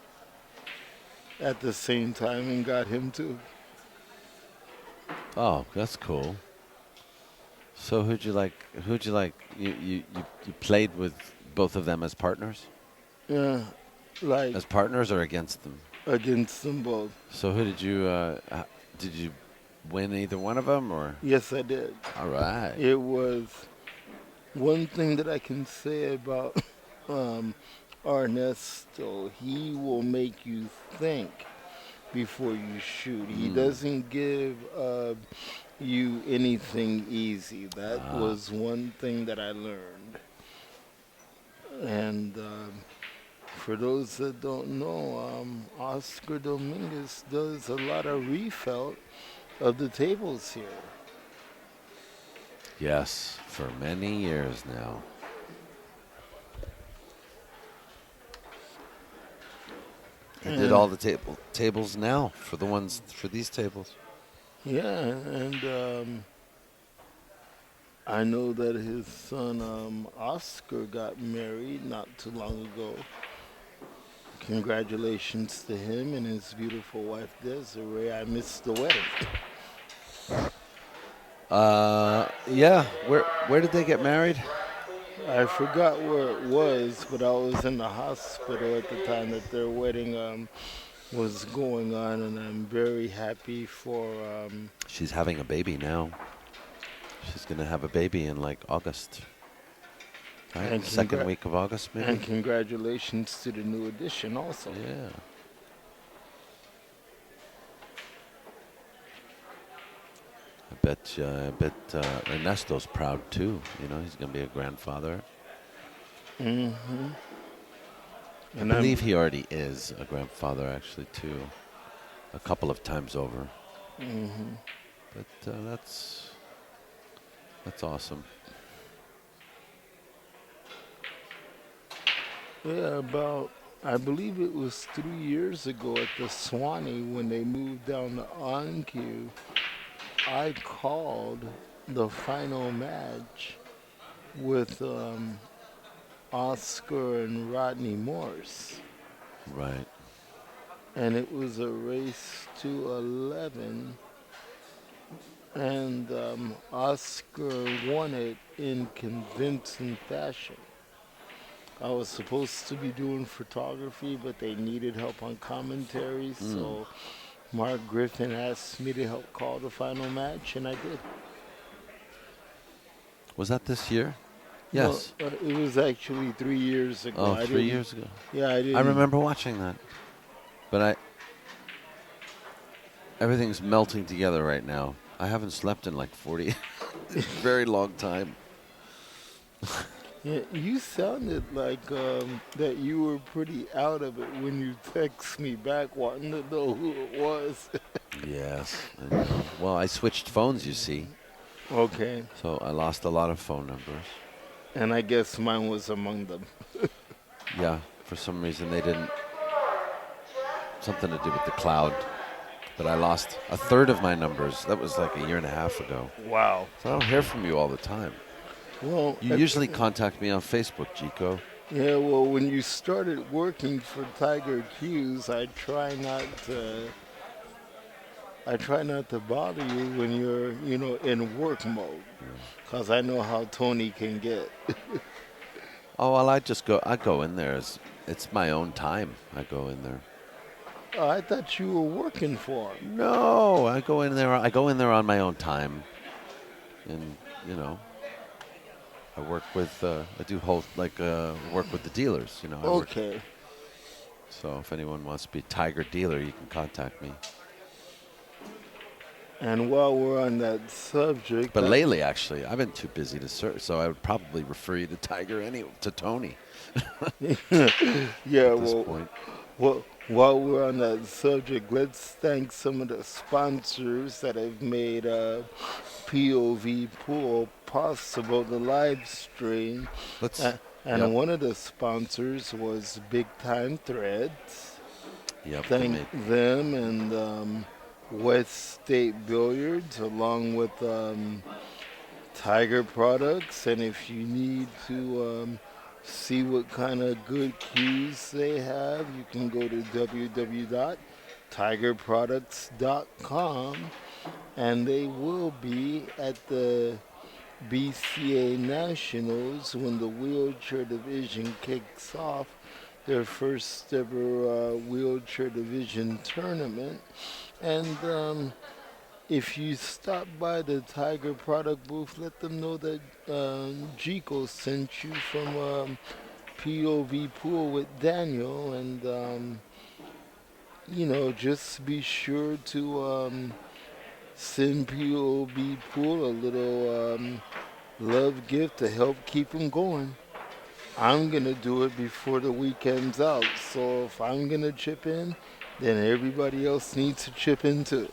at the same time and got him too. Oh, that's cool. So who'd you like? You played with both of them as partners? Yeah, like As partners or against them? against them both. So who did you win either one of them or? Yes, I did. All right. It was one thing that I can say about Ernesto. He will make you think before you shoot. He doesn't give you anything easy. That was one thing that I learned. And for those that don't know, Oscar Dominguez does a lot of refelt of the tables here. Yes, for many years now. He did all the tables now for these tables. Yeah, and I know that his son Oscar got married not too long ago. Congratulations to him and his beautiful wife Desiree. I missed the wedding. Yeah. Where did they get married? I forgot where it was, but I was in the hospital at the time that their wedding was going on, and I'm very happy for. She's having a baby now. She's gonna have a baby in like August. Right? And Second week of August, maybe. And congratulations to the new addition, also. Yeah. I bet Ernesto's proud too. You know, he's gonna be a grandfather. Mm-hmm. I believe he already is a grandfather, actually, too. A couple of times over. Mm-hmm. But that's awesome. Yeah, I believe it was 3 years ago at the Swanee when they moved down to OnQ. I called the final match with Oscar and Rodney Morse. Right. And it was a race to 11. And Oscar won it in convincing fashion. I was supposed to be doing photography, but they needed help on commentary, so Mark Griffin asked me to help call the final match, and I did. Was that this year? Yes. No, it was actually 3 years ago. Oh, 3 years ago. Yeah, I didn't. I remember watching that. But everything's melting together right now. I haven't slept in like 40, very long time. Yeah, you sounded like that you were pretty out of it when you text me back wanting to know who it was. Yes, I know. Well, I switched phones, you see, Okay, so I lost a lot of phone numbers. and I guess mine was among them. Yeah, for some reason they didn't. Something to do with the cloud. But I lost a third of my numbers. That was like a year and a half ago. Wow. So I don't hear from you all the time. Well, You usually contact me on Facebook, G.K.O. yeah, well, when you started working for Tiger Q's, I try not to bother you when you're, in work mode, cause I know how Tony can get. Oh, well, I go in there. It's my own time. I go in there. Oh, I thought you were working for him. No, I go in there. I go in there on my own time. And, you know, I work with, I do hold, like, work with the dealers. You know, I work. Okay. So if anyone wants to be a Tiger dealer, you can contact me. And while we're on that subject, But lately, actually, I've been too busy to search, so I would probably refer you to to Tony yeah, at this point. while we're on that subject, let's thank some of the sponsors that have made POV Pool possible, the live stream. Let's. Yep. And one of the sponsors was Big Time Threads. Yep. They Thank made. them and West State Billiards, along with Tiger products. And if you need to see what kind of good cues they have, you can go to www.tigerproducts.com, and they will be at the BCA Nationals when the wheelchair division kicks off their first ever wheelchair division tournament. And if you stop by the Tiger product booth, let them know that G.K.O sent you from POV Pool with Daniel. And, just be sure to send POV Pool a little love gift to help keep him going. I'm going to do it before the weekend's out. So if I'm going to chip in, then everybody else needs to chip in too.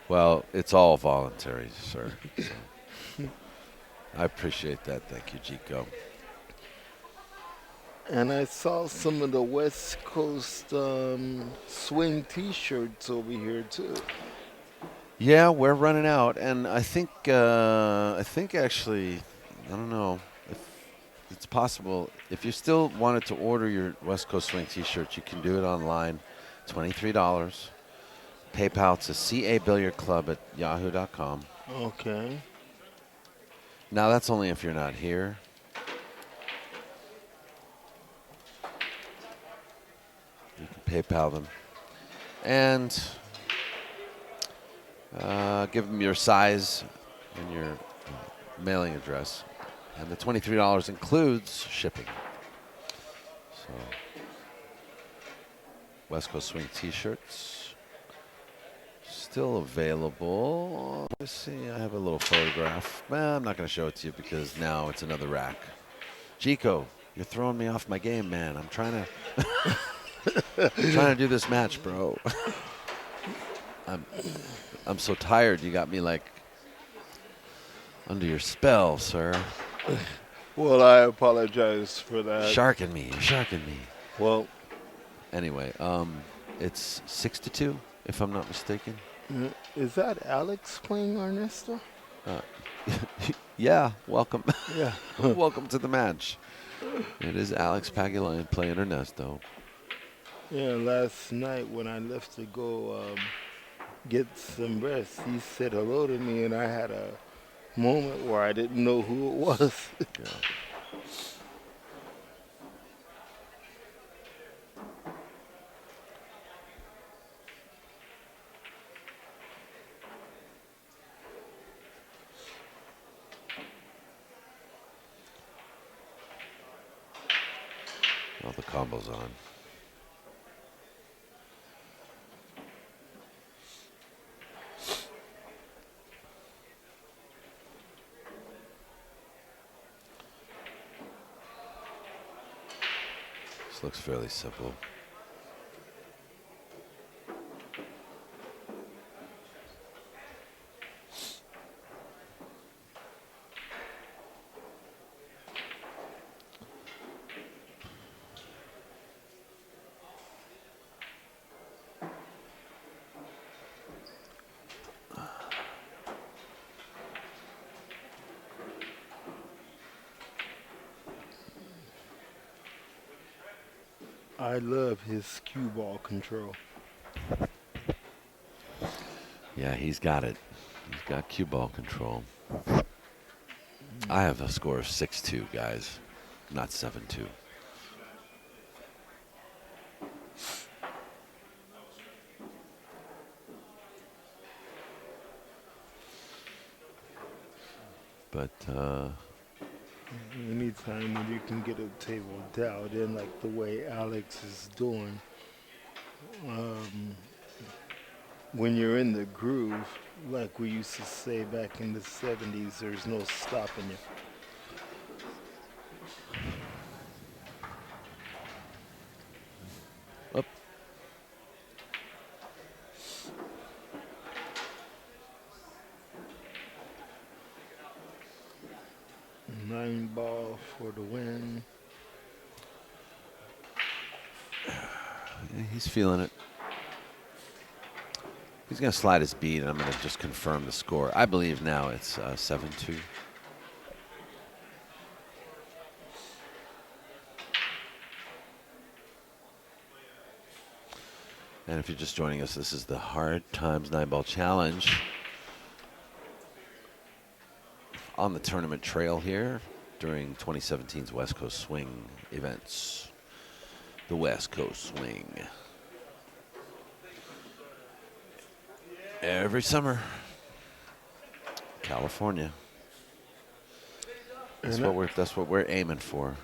Well, it's all voluntary, sir. So I appreciate that. Thank you, G.K.O. And I saw some of the West Coast swing T-shirts over here too. Yeah, we're running out, and I think actually, I don't know if it's possible. If you still wanted to order your West Coast Swing T-shirt, you can do it online. $23. PayPal to cabilliardclub@yahoo.com. Okay. Now that's only if you're not here. You can PayPal them and give them your size and your mailing address. And the $23 includes shipping. So, West Coast Swing T-shirts still available. Let's see. I have a little photograph. Well, I'm not going to show it to you because now it's another rack. G.K.O, you're throwing me off my game, man. I'm trying to do this match, bro. I'm so tired. You got me like under your spell, sir. Well, I apologize for that. Sharking me. You're sharking me. Well, anyway, it's 6-2, if I'm not mistaken. is that Alex playing Ernesto? Yeah, welcome. Yeah. Welcome to the match. It is Alex Pagulayan playing Ernesto. Yeah, last night when I left to go get some rest, he said hello to me, and I had a moment where I didn't know who it was. Yeah. Well, the combo's on. This looks fairly simple. I love his cue ball control. Yeah, he's got it. He's got cue ball control. I have a score of 6-2, guys, not 7-2. But Anytime when you can get a table dialed in like the way Alex is doing, um, when you're in the groove, like we used to say back in the 70s, there's no stopping you. up. 9-ball for the win. Yeah, he's feeling it. He's going to slide his bead, and I'm going to just confirm the score. I believe now it's 7-2. And if you're just joining us, this is the Hard Times 9-Ball Challenge on the tournament trail here during 2017's West Coast Swing events. The West Coast Swing. Every summer. California. That's what we're aiming for.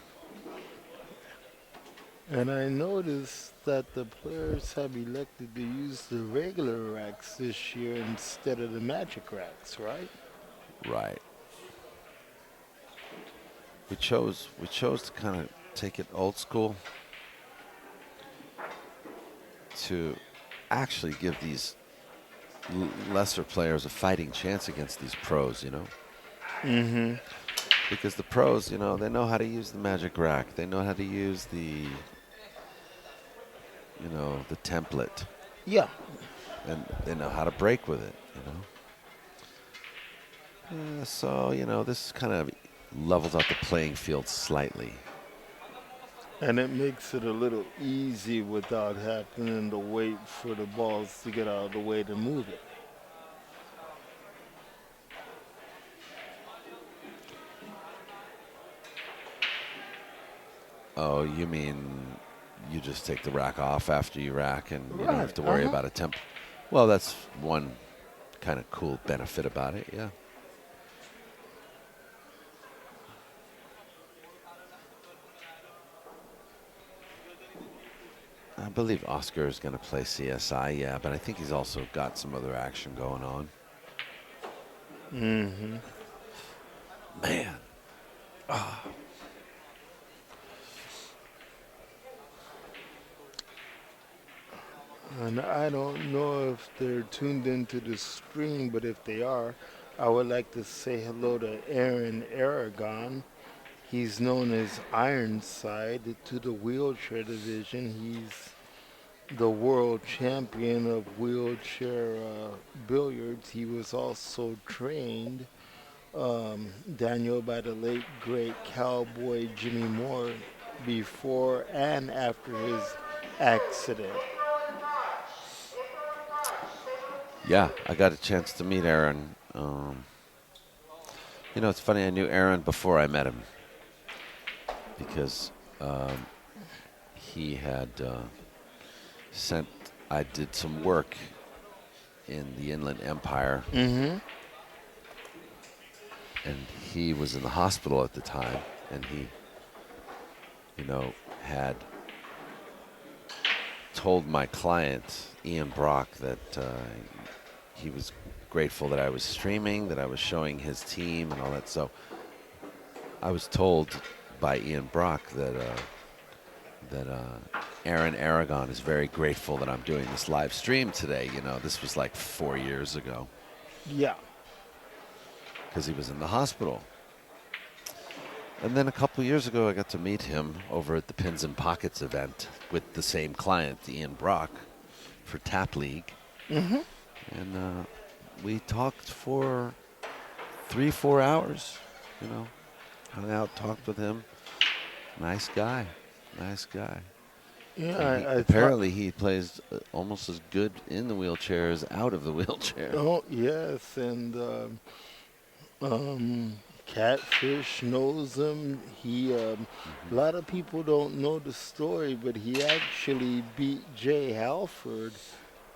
And I noticed that the players have elected to use the regular racks this year instead of the magic racks, right? Right. We chose to kind of take it old school, to actually give these lesser players a fighting chance against these pros, you know? Mm-hmm. Because the pros, you know, they know how to use the magic rack. They know how to use the, you know, the template. Yeah. And they know how to break with it, you know? So, you know, this kind of levels out the playing field slightly. And it makes it a little easy without having to wait for the balls to get out of the way to move it. Oh, you mean you just take the rack off after you rack and you don't have Right, to worry uh-huh. about a temp? Well, that's one kind of cool benefit about it, yeah. I believe Oscar is going to play CSI, yeah, but I think he's also got some other action going on. Mm-hmm. Man. And I don't know if they're tuned into the stream, but if they are, I would like to say hello to Aaron Aragon. He's known as Ironside to the wheelchair division. He's the world champion of wheelchair billiards. He was also trained, Daniel, by the late great cowboy Jimmy Moore before and after his accident. Yeah, I got a chance to meet Aaron. You know, it's funny, I knew Aaron before I met him because he had I did some work in the Inland Empire, Mm-hmm. and he was in the hospital at the time, and he, you know, had told my client, Ian Brock, that he was grateful that I was streaming, that I was showing his team and all that. So I was told by Ian Brock that that Aaron Aragon is very grateful that I'm doing this live stream today. You know, this was like 4 years ago Yeah. because he was in the hospital. And then a couple years ago, I got to meet him over at the Pins and Pockets event with the same client, Ian Brock, for Tap League. Mm-hmm. And we talked for 3-4 hours, you know, hung out, talked with him. Nice guy, nice guy. Yeah, And apparently he plays almost as good in the wheelchair as out of the wheelchair. Oh, yes, and Catfish knows him. A lot of people don't know the story, but he actually beat Jay Halford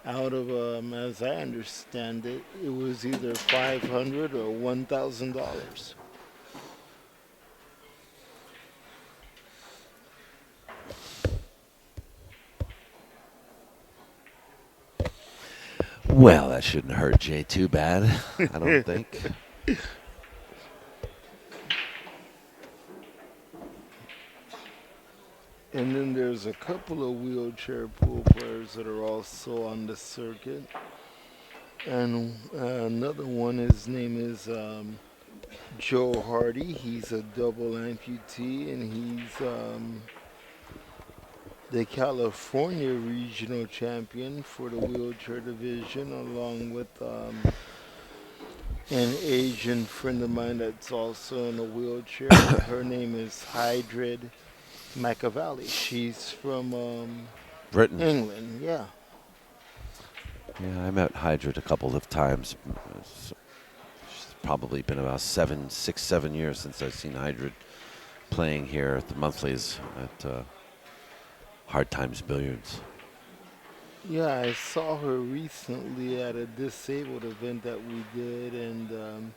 out of, as I understand it, it was either $500 or $1,000. Well, that shouldn't hurt Jay too bad, I don't think. And then there's a couple of wheelchair pool players that are also on the circuit. And another one, his name is Joe Hardy. He's a double amputee, and he's the California regional champion for the wheelchair division, along with an Asian friend of mine that's also in a wheelchair. Her name is Hydred Machiavelli. She's from Britain. England, yeah. Yeah, I met Hydra a couple of times. It's probably been about 6-7 years since I've seen Hydra playing here at the monthlies at Hard Times Billiards. Yeah, I saw her recently at a disabled event that we did, and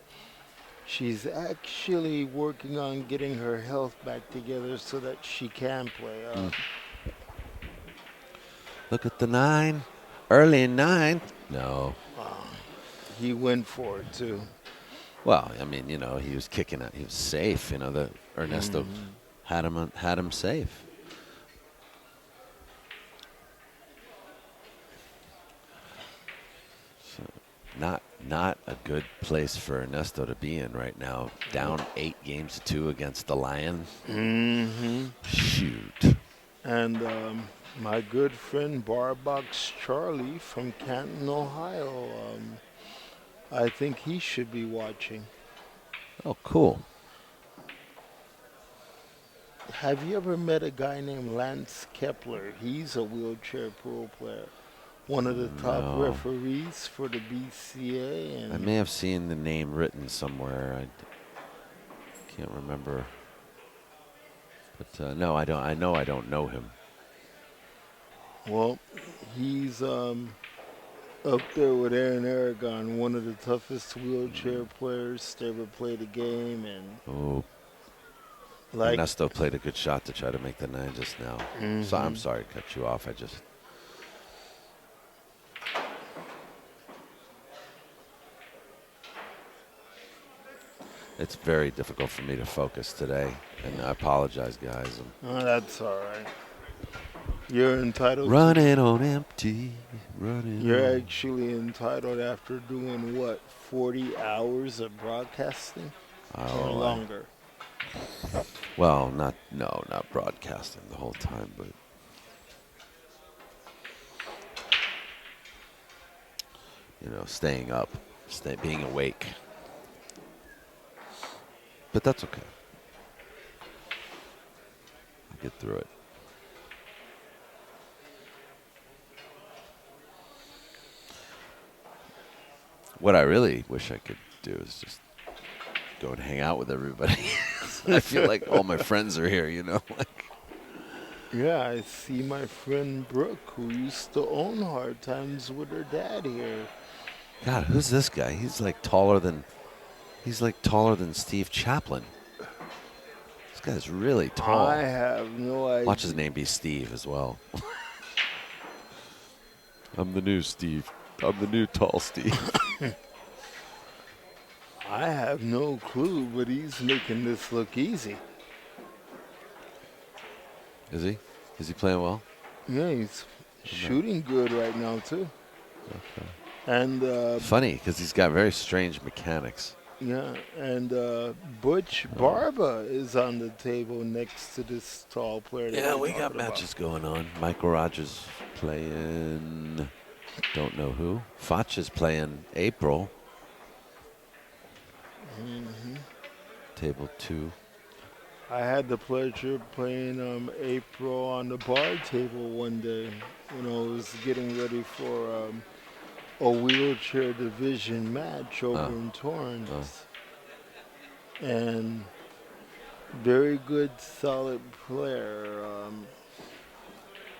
she's actually working on getting her health back together so that she can play. Look at the 9. Early 9. No. He went for it too. Well, I mean, you know, he was kicking it. He was safe. You know, the Ernesto had him safe. So not a good place for Ernesto to be in right now. Down 8-2 against the Lion. Mm-hmm. Shoot. And my good friend Barbox Charlie from Canton, Ohio, I think he should be watching. Oh, cool. Have you ever met a guy named Lance Kepler? He's a wheelchair pool player. One of the top No. referees for the BCA. And I may have seen the name written somewhere. I can't remember. But no, I don't. I know I don't know him. Well, he's up there with Aaron Aragon, one of the toughest wheelchair players to ever play the game. And Oh, like, Ernesto played a good shot to try to make the 9 just now. So I'm sorry to cut you off. It's very difficult for me to focus today, and I apologize, guys. that's all right. You're entitled. Running on empty. You're actually entitled after doing what, 40 hours of broadcasting or longer? Well, not broadcasting the whole time, but you know, staying up, being awake. But that's okay. I'll get through it. What I really wish I could do is just go and hang out with everybody. I feel like all my friends are here, you know. Yeah, I see my friend Brooke, who used to own Hard Times with her dad here. God, who's this guy? He's like taller than Steve Chaplin. This guy's really tall. I have no idea. Watch his name be Steve as well. I'm the new Steve. I'm the new tall Steve. I have no clue, but he's making this look easy. Is he? Is he playing well? Yeah, he's shooting good right now too. Okay. And Funny, because he's got very strange mechanics. yeah, and Butch Barba is on the table next to this tall player. That Yeah, we're we got talking about. matches going on. Michael Rodgers playing, don't know who. Foch is playing April. Table 2. I had the pleasure of playing April on the bar table one day when I was getting ready for a wheelchair division match over in Torrance. And very good, solid player.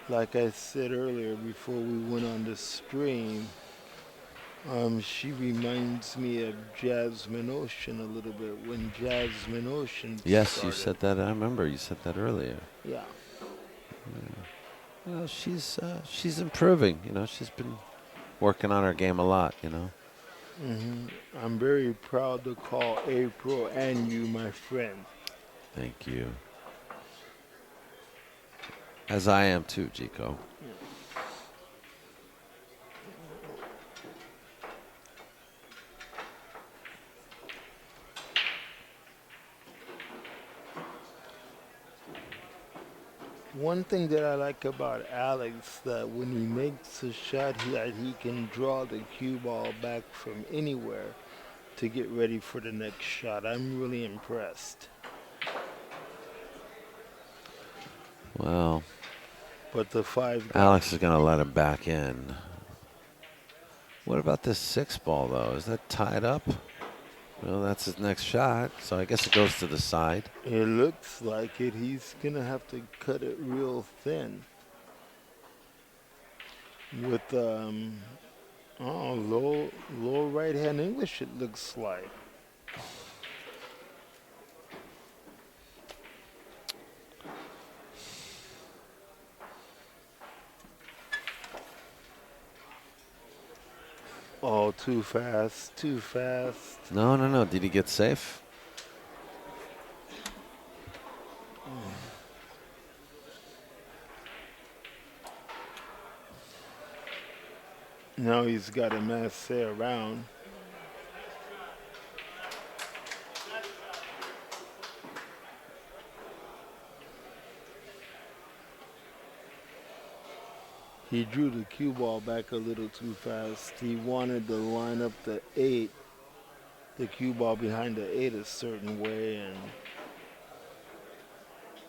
Like I said earlier before we went on the stream, she reminds me of Jasmine Ocean a little bit when Jasmine Ocean Yes, started. you said that. I remember you said that earlier. Yeah. Well, she's improving. You know, she's been working on her game a lot. You know. I'm very proud to call April and you my friend. Thank you. As I am too, G.K.O. One thing that I like about Alex that when he makes a shot, he can draw the cue ball back from anywhere to get ready for the next shot. I'm really impressed. Well, But the 5 guys, Alex is going to let him back in. What about this 6 ball, though? Is that tied up? Well, that's his next shot, so I guess it goes to the side. it looks like it. He's going to have to cut it real thin. With low right hand English, it looks like. Oh, too fast, too fast. No, no, no. Did he get safe? Now he's got a masse around. He drew the cue ball back a little too fast. He wanted to line up the 8, the cue ball behind the 8 a certain way. And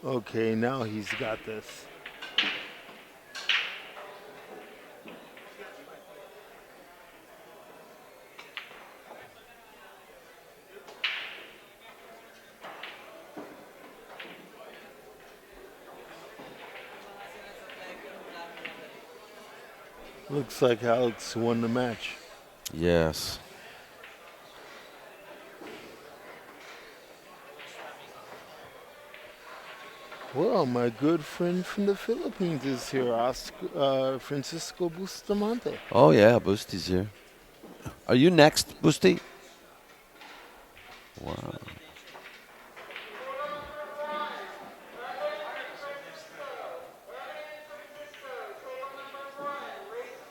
okay, now he's got this. Looks like Alex won the match. Yes. Well, my good friend from the Philippines is here, Francisco Bustamante. Oh, yeah, Busti's here. Are you next, Busti? Wow.